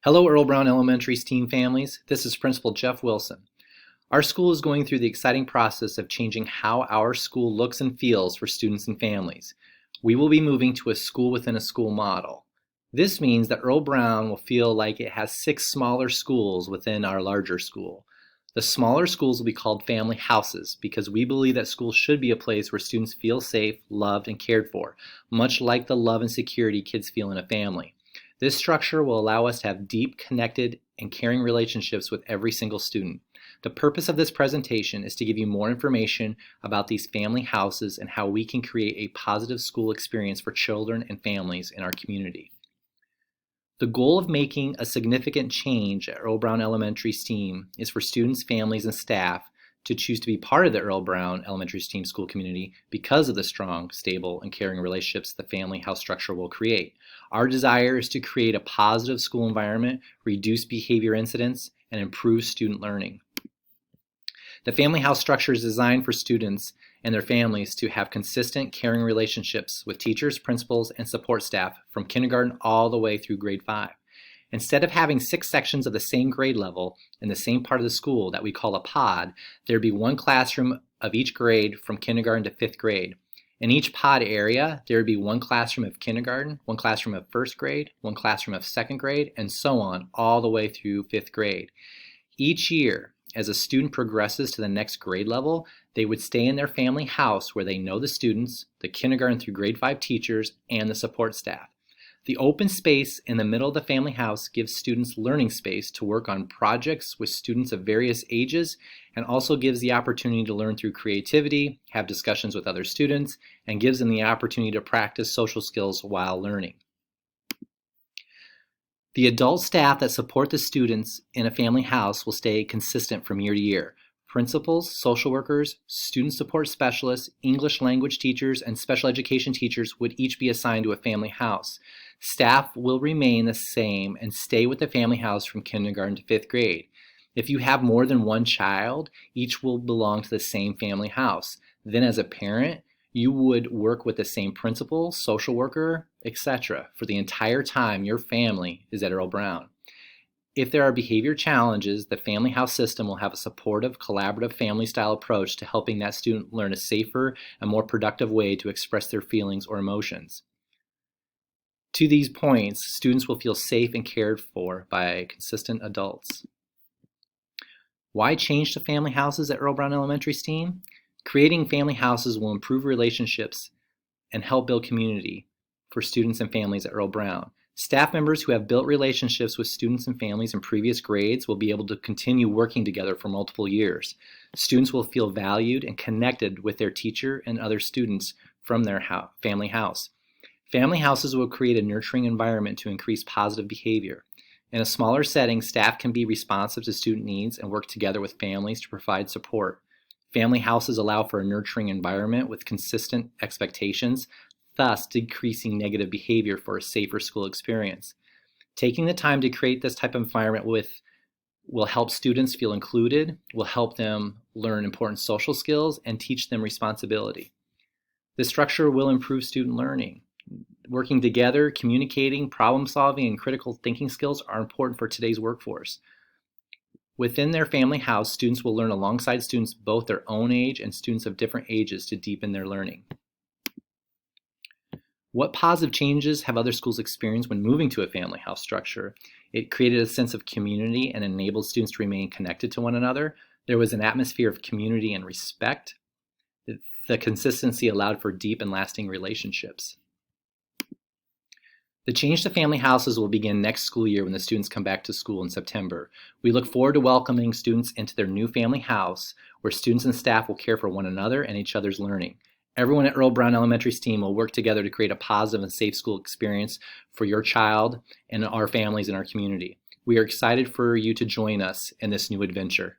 Hello, Earle Brown Elementary STEAM families. This is Principal Jeff Wilson. Our school is going through the exciting process of changing how our school looks and feels for students and families. We will be moving to a school within a school model. This means that Earle Brown will feel like it has 6 smaller schools within our larger school. The smaller schools will be called family houses because we believe that schools should be a place where students feel safe, loved, and cared for, much like the love and security kids feel in a family. This structure will allow us to have deep, connected, and caring relationships with every single student. The purpose of this presentation is to give you more information about these family houses and how we can create a positive school experience for children and families in our community. The goal of making a significant change at Earle Brown Elementary STEAM is for students, families, and staff to choose to be part of the Earle Brown Elementary STEAM school community because of the strong, stable, and caring relationships the family house structure will create. Our desire is to create a positive school environment, reduce behavior incidents, and improve student learning. The family house structure is designed for students and their families to have consistent, caring relationships with teachers, principals, and support staff from kindergarten all the way through grade 5. Instead of having 6 sections of the same grade level in the same part of the school that we call a pod, there'd be one classroom of each grade from kindergarten to 5th grade. In each pod area, there would be one classroom of kindergarten, one classroom of 1st grade, one classroom of 2nd grade, and so on, all the way through 5th grade. Each year, as a student progresses to the next grade level, they would stay in their family house where they know the students, the kindergarten through grade 5 teachers, and the support staff. The open space in the middle of the family house gives students learning space to work on projects with students of various ages and also gives the opportunity to learn through creativity, have discussions with other students, and gives them the opportunity to practice social skills while learning. The adult staff that support the students in a family house will stay consistent from year to year. Principals, social workers, student support specialists, English language teachers, and special education teachers would each be assigned to a family house. Staff will remain the same and stay with the family house from kindergarten to 5th grade. If you have more than one child, each will belong to the same family house. Then as a parent, you would work with the same principal, social worker, etc. for the entire time your family is at Earle Brown. If there are behavior challenges, the family house system will have a supportive, collaborative family-style approach to helping that student learn a safer and more productive way to express their feelings or emotions. To these points, students will feel safe and cared for by consistent adults. Why change to family houses at Earle Brown Elementary STEAM? Creating family houses will improve relationships and help build community for students and families at Earle Brown. Staff members who have built relationships with students and families in previous grades will be able to continue working together for multiple years. Students will feel valued and connected with their teacher and other students from their family house. Family houses will create a nurturing environment to increase positive behavior. In a smaller setting, staff can be responsive to student needs and work together with families to provide support. Family houses allow for a nurturing environment with consistent expectations, thus decreasing negative behavior for a safer school experience. Taking the time to create this type of environment will help students feel included, will help them learn important social skills, and teach them responsibility. This structure will improve student learning. Working together, communicating, problem solving, and critical thinking skills are important for today's workforce. Within their family house, students will learn alongside students both their own age and students of different ages to deepen their learning. What positive changes have other schools experienced when moving to a family house structure? It created a sense of community and enabled students to remain connected to one another. There was an atmosphere of community and respect. The consistency allowed for deep and lasting relationships. The change to family houses will begin next school year when the students come back to school in September. We look forward to welcoming students into their new family house where students and staff will care for one another and each other's learning. Everyone at Earle Brown Elementary STEAM will work together to create a positive and safe school experience for your child and our families in our community. We are excited for you to join us in this new adventure.